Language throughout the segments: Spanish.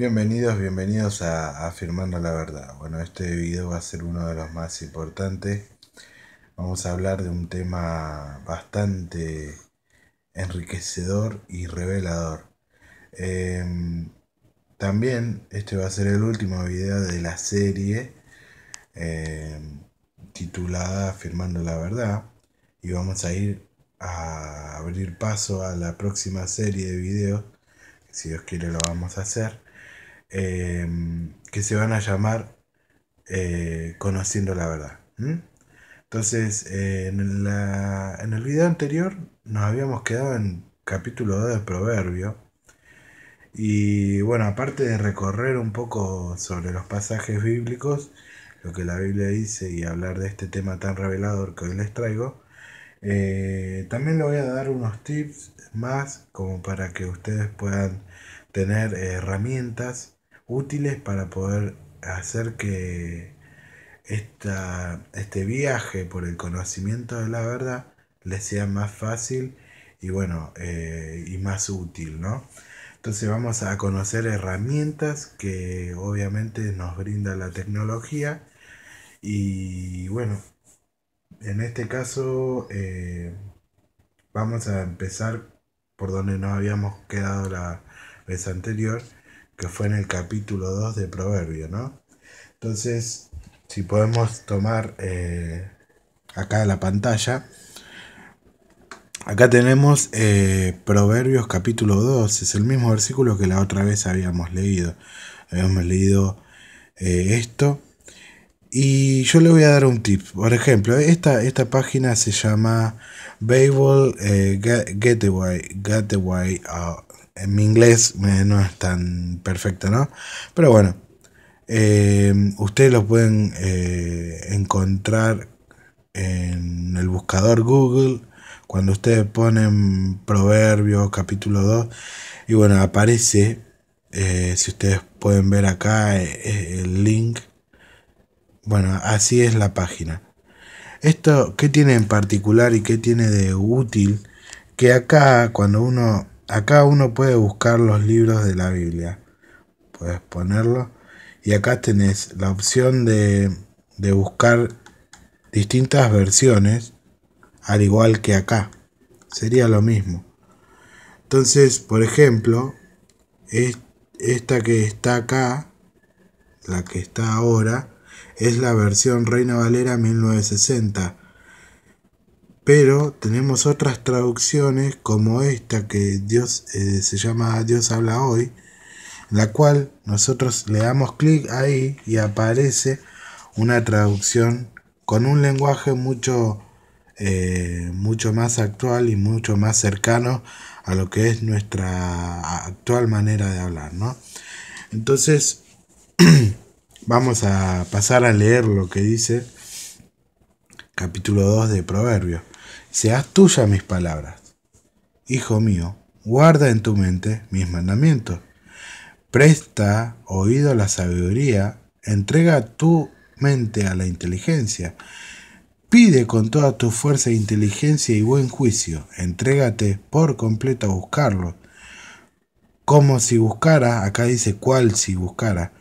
Bienvenidos a Afirmando la Verdad. Bueno, este video va a ser uno de los más importantes. Vamos a hablar de un tema bastante enriquecedor y revelador. Em, También este va a ser el último video de la serie em, titulada Afirmando la Verdad. Y vamos a ir a abrir paso a la próxima serie de videos. Si Dios quiere lo vamos a hacer. Que se van a llamar Conociendo la Verdad. Entonces, en el video anterior nos habíamos quedado en capítulo 2 de Proverbio. Y bueno, aparte de recorrer un poco sobre los pasajes bíblicos, lo que la Biblia dice y hablar de este tema tan revelador que hoy les traigo, también le voy a dar unos tips más como para que ustedes puedan tener herramientas útiles para poder hacer que este viaje por el conocimiento de la verdad les sea más fácil y bueno, y más útil, ¿no? Entonces vamos a conocer herramientas que obviamente nos brinda la tecnología y bueno, en este caso vamos a empezar por donde nos habíamos quedado la vez anterior, que fue en el capítulo 2 de Proverbio, ¿no? Entonces, si podemos tomar acá la pantalla, acá tenemos Proverbios capítulo 2, es el mismo versículo que la otra vez habíamos leído. Habíamos leído esto. Y yo le voy a dar un tip. Por ejemplo, esta página se llama Bible Gateway. En mi inglés no es tan perfecto, ¿no? Pero bueno, ustedes lo pueden encontrar en el buscador Google. Cuando ustedes ponen Proverbios capítulo 2 y bueno, aparece, si ustedes pueden ver acá el link. Bueno, así es la página. Esto, ¿qué tiene en particular y qué tiene de útil? Que acá uno puede buscar los libros de la Biblia. Puedes ponerlo. Y acá tenés la opción de buscar distintas versiones, al igual que acá. Sería lo mismo. Entonces, por ejemplo, esta que está acá, la que está ahora, es la versión Reina Valera 1960. Pero tenemos otras traducciones como esta que se llama Dios habla hoy, la cual nosotros le damos clic ahí y aparece una traducción con un lenguaje mucho más actual y mucho más cercano a lo que es nuestra actual manera de hablar, ¿no? Entonces, vamos a pasar a leer lo que dice capítulo 2 de Proverbios. Seas tuya mis palabras. Hijo mío, guarda en tu mente mis mandamientos. Presta oído a la sabiduría. Entrega tu mente a la inteligencia. Pide con toda tu fuerza, inteligencia y buen juicio. Entrégate por completo a buscarlo. Como si buscara, acá dice cuál si buscara.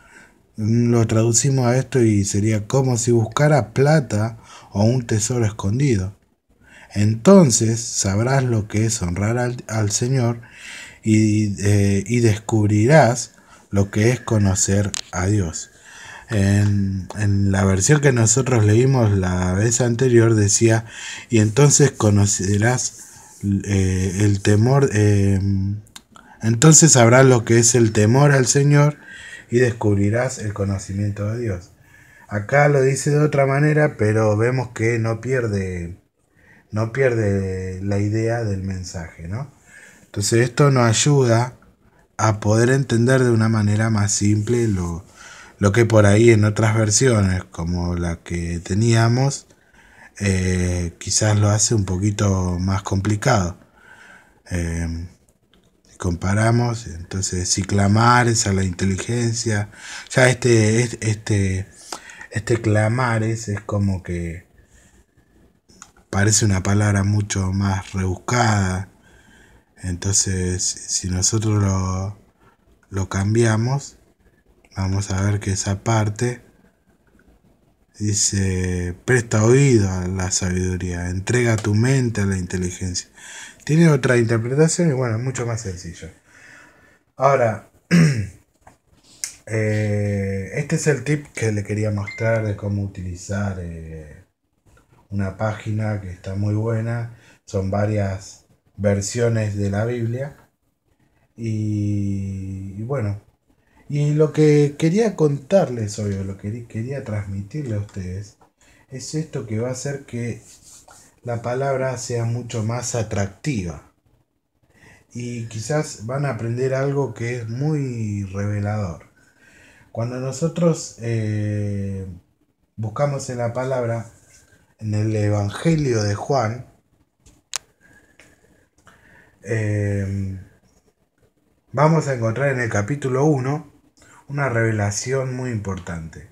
Lo traducimos a esto y sería como si buscara plata o un tesoro escondido. Entonces sabrás lo que es honrar al Señor y descubrirás lo que es conocer a Dios. En la versión que nosotros leímos la vez anterior decía, y entonces conocerás el temor, entonces sabrás lo que es el temor al Señor y descubrirás el conocimiento de Dios. Acá lo dice de otra manera, pero vemos que no pierde la idea del mensaje, ¿no? Entonces esto nos ayuda a poder entender de una manera más simple lo que por ahí en otras versiones, como la que teníamos, quizás lo hace un poquito más complicado. Si comparamos, entonces si clamares a la inteligencia, ya este clamares es como que parece una palabra mucho más rebuscada. Entonces, si nosotros lo cambiamos, Vamos a ver que esa parte dice, presta oído a la sabiduría, entrega tu mente a la inteligencia. Tiene otra interpretación y bueno, es mucho más sencillo. Ahora, este es el tip que le quería mostrar de cómo utilizar una página que está muy buena. Son varias versiones de la Biblia. Y bueno, y lo que quería contarles hoy, o lo que quería transmitirle a ustedes, es esto que va a hacer que la palabra sea mucho más atractiva. Y quizás van a aprender algo que es muy revelador. Cuando nosotros buscamos en la palabra, en el Evangelio de Juan, eh, vamos a encontrar en el capítulo 1 una revelación muy importante.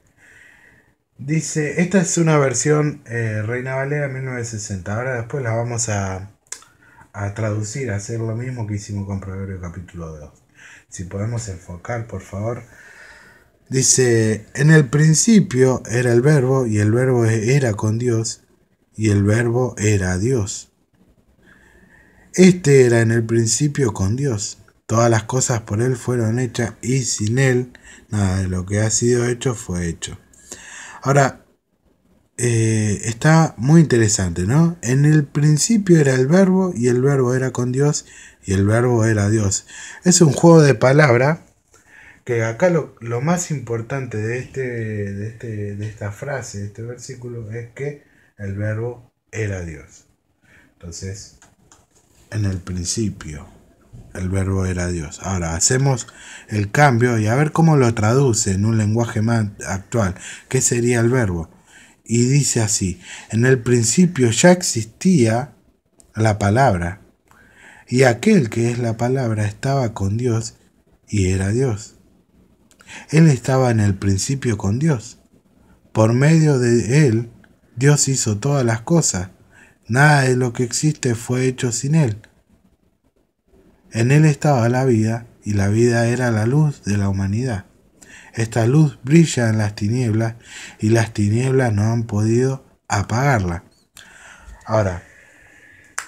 Dice, esta es una versión Reina Valera 1960. Ahora después la vamos a traducir, a hacer lo mismo que hicimos con Proverbios capítulo 2. Si podemos enfocar, por favor. Dice, en el principio era el verbo, y el verbo era con Dios, y el verbo era Dios. Este era en el principio con Dios. Todas las cosas por Él fueron hechas, y sin Él nada de lo que ha sido hecho fue hecho. Ahora, está muy interesante, ¿no? En el principio era el verbo, y el verbo era con Dios, y el verbo era Dios. Es un juego de palabras que acá lo más importante de esta frase, de este versículo, es que el verbo era Dios. Entonces, en el principio, el verbo era Dios. Ahora, hacemos el cambio y a ver cómo lo traduce en un lenguaje más actual. ¿Qué sería el verbo? Y dice así, en el principio ya existía la palabra, y aquel que es la palabra estaba con Dios y era Dios. Él estaba en el principio con Dios. Por medio de Él, Dios hizo todas las cosas. Nada de lo que existe fue hecho sin Él. En Él estaba la vida, y la vida era la luz de la humanidad. Esta luz brilla en las tinieblas, y las tinieblas no han podido apagarla. Ahora,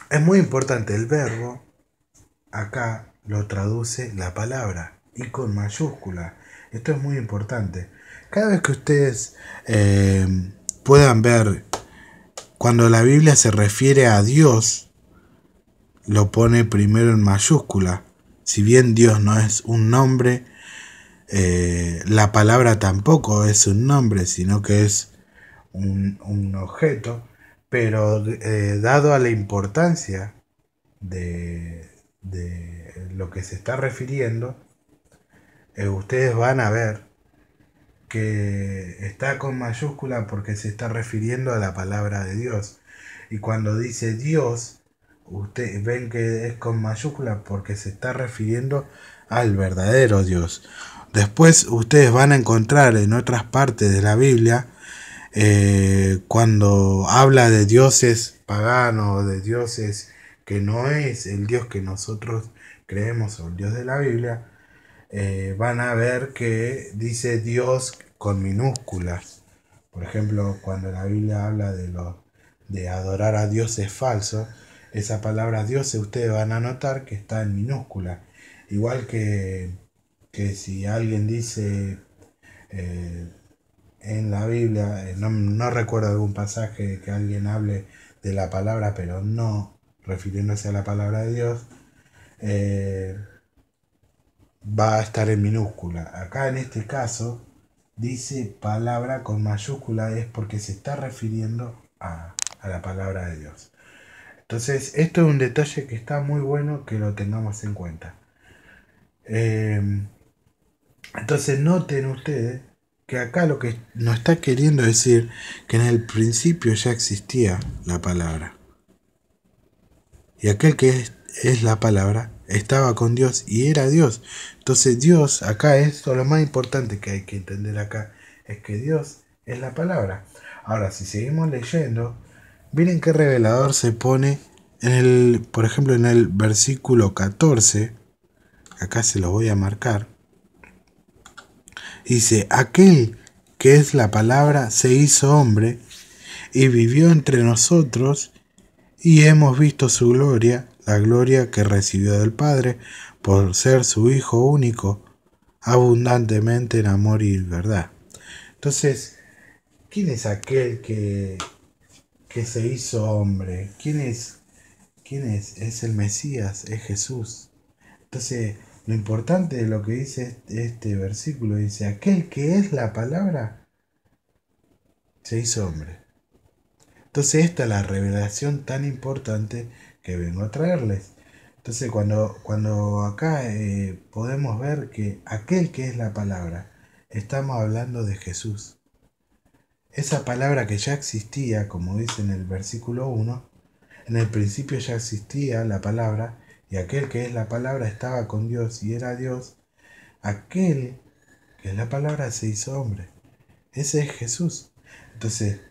es muy importante el verbo, acá lo traduce la palabra, y con mayúscula. Esto es muy importante. Cada vez que ustedes puedan ver, cuando la Biblia se refiere a Dios, lo pone primero en mayúscula. Si bien Dios no es un nombre, la palabra tampoco es un nombre, sino que es un objeto. Pero dado a la importancia de lo que se está refiriendo, ustedes van a ver que está con mayúscula porque se está refiriendo a la palabra de Dios. Y cuando dice Dios, ustedes ven que es con mayúscula porque se está refiriendo al verdadero Dios. Después ustedes van a encontrar en otras partes de la Biblia, cuando habla de dioses paganos, de dioses que no es el Dios que nosotros creemos o el Dios de la Biblia, van a ver que dice Dios con minúsculas. Por ejemplo, cuando la Biblia habla de adorar a dioses falsos, esa palabra dioses ustedes van a notar que está en minúscula. Igual que si alguien dice en la Biblia, no recuerdo algún pasaje que alguien hable de la palabra, pero no refiriéndose a la palabra de Dios, va a estar en minúscula. Acá en este caso dice palabra con mayúscula, es porque se está refiriendo a la palabra de Dios. Entonces, esto es un detalle que está muy bueno que lo tengamos en cuenta. Entonces, noten ustedes que acá lo que nos está queriendo decir que en el principio ya existía la palabra. Y aquel que es la palabra estaba con Dios y era Dios. Entonces Dios, acá esto lo más importante que hay que entender acá, es que Dios es la palabra. Ahora, si seguimos leyendo, miren qué revelador se pone por ejemplo, en el versículo 14, acá se lo voy a marcar. Dice, aquel que es la palabra se hizo hombre y vivió entre nosotros y hemos visto su gloria, la gloria que recibió del Padre por ser su Hijo único, abundantemente en amor y verdad. Entonces, ¿quién es aquel que se hizo hombre? ¿Quién es? ¿Quién es? Es el Mesías, es Jesús. Entonces, lo importante de lo que dice este versículo, dice, aquel que es la palabra, se hizo hombre. Entonces, esta es la revelación tan importante que vengo a traerles. Entonces, cuando acá podemos ver que aquel que es la palabra, estamos hablando de Jesús. Esa palabra que ya existía, como dice en el versículo 1, en el principio ya existía la palabra, y aquel que es la palabra estaba con Dios y era Dios. Aquel que es la palabra se hizo hombre. Ese es Jesús. Entonces,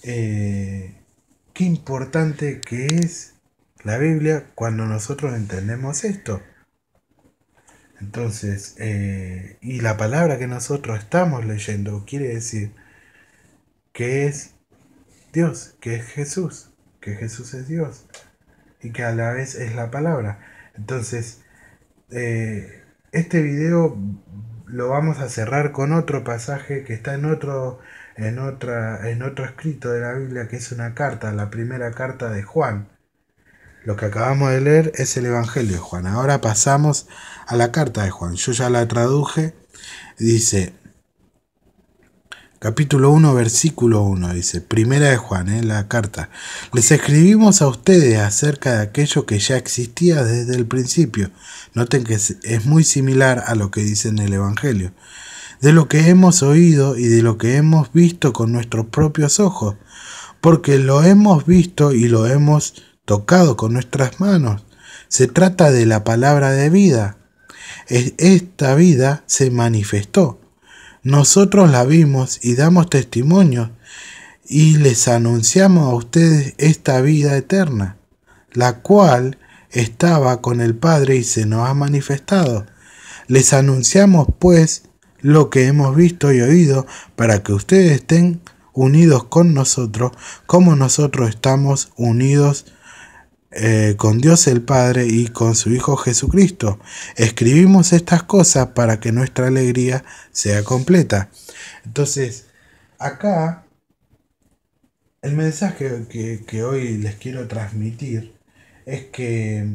qué importante que es la Biblia cuando nosotros entendemos esto. Entonces, y la palabra que nosotros estamos leyendo quiere decir que es Dios, que es Jesús, que Jesús es Dios y que a la vez es la palabra. Entonces, este video lo vamos a cerrar con otro pasaje que está en otro escrito de la Biblia, que es una carta, la primera carta de Juan. Lo que acabamos de leer es el Evangelio de Juan. Ahora pasamos a la carta de Juan. Yo ya la traduje. Dice, capítulo 1, versículo 1, dice, primera de Juan, la carta. Les escribimos a ustedes acerca de aquello que ya existía desde el principio. Noten que es muy similar a lo que dice en el Evangelio. De lo que hemos oído y de lo que hemos visto con nuestros propios ojos, porque lo hemos visto y lo hemos tocado con nuestras manos. Se trata de la palabra de vida. Esta vida se manifestó. Nosotros la vimos y damos testimonio y les anunciamos a ustedes esta vida eterna, la cual estaba con el Padre y se nos ha manifestado. Les anunciamos pues lo que hemos visto y oído para que ustedes estén unidos con nosotros como nosotros estamos unidos con Dios el Padre y con su Hijo Jesucristo. Escribimos estas cosas para que nuestra alegría sea completa. Entonces, acá, el mensaje que hoy les quiero transmitir es que,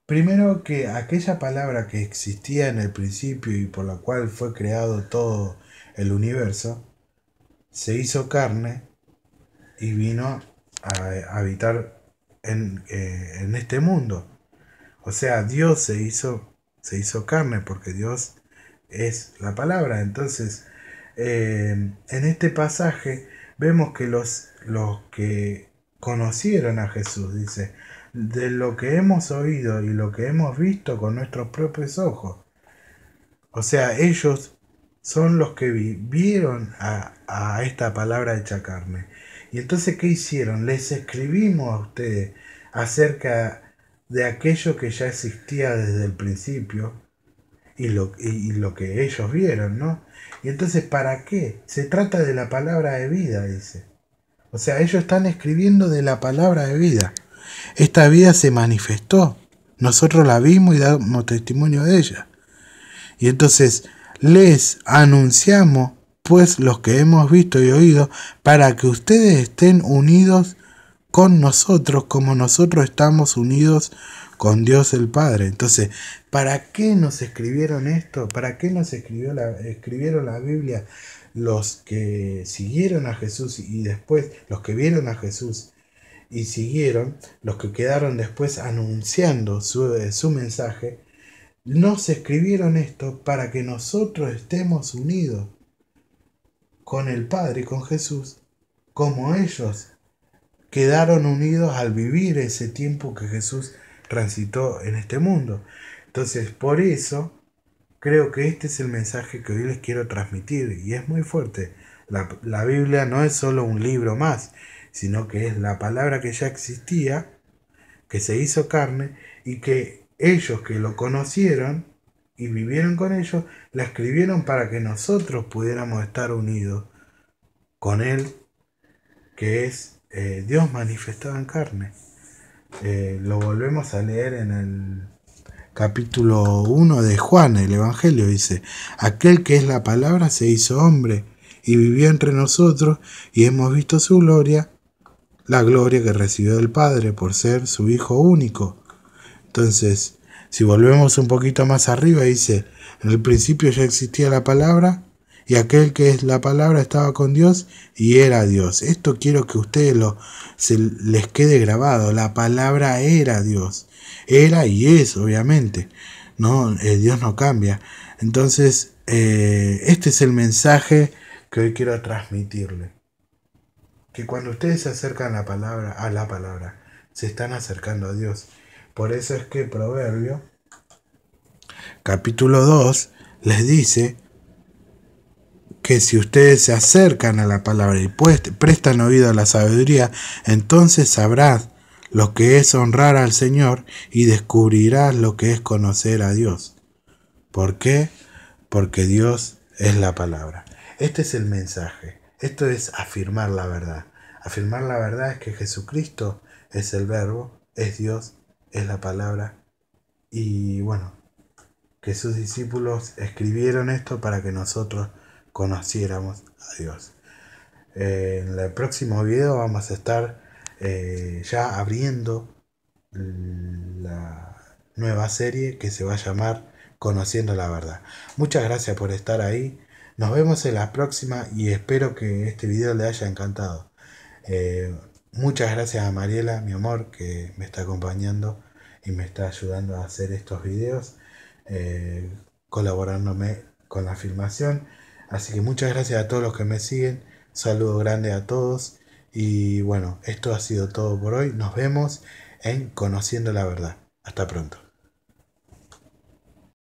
primero, que aquella palabra que existía en el principio y por la cual fue creado todo el universo, se hizo carne y vino a habitar en este mundo. O sea, Dios se hizo carne porque Dios es la palabra. Entonces, en este pasaje vemos que los que conocieron a Jesús, dice, de lo que hemos oído y lo que hemos visto con nuestros propios ojos. O sea, ellos son los que vieron a esta palabra hecha carne. Y entonces, ¿qué hicieron? Les escribimos a ustedes acerca de aquello que ya existía desde el principio y lo que ellos vieron, ¿no? Y entonces, ¿para qué? Se trata de la palabra de vida, dice. O sea, ellos están escribiendo de la palabra de vida. Esta vida se manifestó. Nosotros la vimos y damos testimonio de ella. Y entonces, les anunciamos pues los que hemos visto y oído para que ustedes estén unidos con nosotros como nosotros estamos unidos con Dios el Padre. Entonces, ¿para qué nos escribieron esto? ¿Para qué nos escribieron la Biblia los que siguieron a Jesús y después los que vieron a Jesús y siguieron, los que quedaron después anunciando su mensaje? Nos escribieron esto para que nosotros estemos unidos con el Padre y con Jesús, como ellos quedaron unidos al vivir ese tiempo que Jesús transitó en este mundo. Entonces, por eso, creo que este es el mensaje que hoy les quiero transmitir, y es muy fuerte. La Biblia no es solo un libro más, sino que es la palabra que ya existía, que se hizo carne, y que ellos que lo conocieron y vivieron con ellos, la escribieron para que nosotros pudiéramos estar unidos con Él, que es Dios manifestado en carne. Lo volvemos a leer en el capítulo 1 de Juan, el Evangelio, dice: aquel que es la palabra se hizo hombre y vivió entre nosotros, y hemos visto su gloria, la gloria que recibió del Padre por ser su Hijo único. Entonces, si volvemos un poquito más arriba, dice: en el principio ya existía la palabra, y aquel que es la palabra estaba con Dios y era Dios. Esto quiero que ustedes se les quede grabado. La palabra era Dios. Era y es, obviamente. No, Dios no cambia. Entonces, este es el mensaje que hoy quiero transmitirle. Que cuando ustedes se acercan a la palabra, se están acercando a Dios. Por eso es que Proverbio, capítulo 2, les dice que si ustedes se acercan a la palabra y prestan oído a la sabiduría, entonces sabrás lo que es honrar al Señor y descubrirás lo que es conocer a Dios. ¿Por qué? Porque Dios es la palabra. Este es el mensaje. Esto es afirmar la verdad. Afirmar la verdad es que Jesucristo es el Verbo, es Dios, es la palabra. Y bueno, que sus discípulos escribieron esto para que nosotros conociéramos a Dios. En el próximo video vamos a estar ya abriendo la nueva serie que se va a llamar Conociendo la Verdad. Muchas gracias por estar ahí. Nos vemos en la próxima y espero que este video le haya encantado. Muchas gracias a Mariela, mi amor, que me está acompañando y me está ayudando a hacer estos videos, colaborándome con la filmación. Así que muchas gracias a todos los que me siguen. Saludo grande a todos. Y bueno, esto ha sido todo por hoy. Nos vemos en Conociendo la Verdad. Hasta pronto.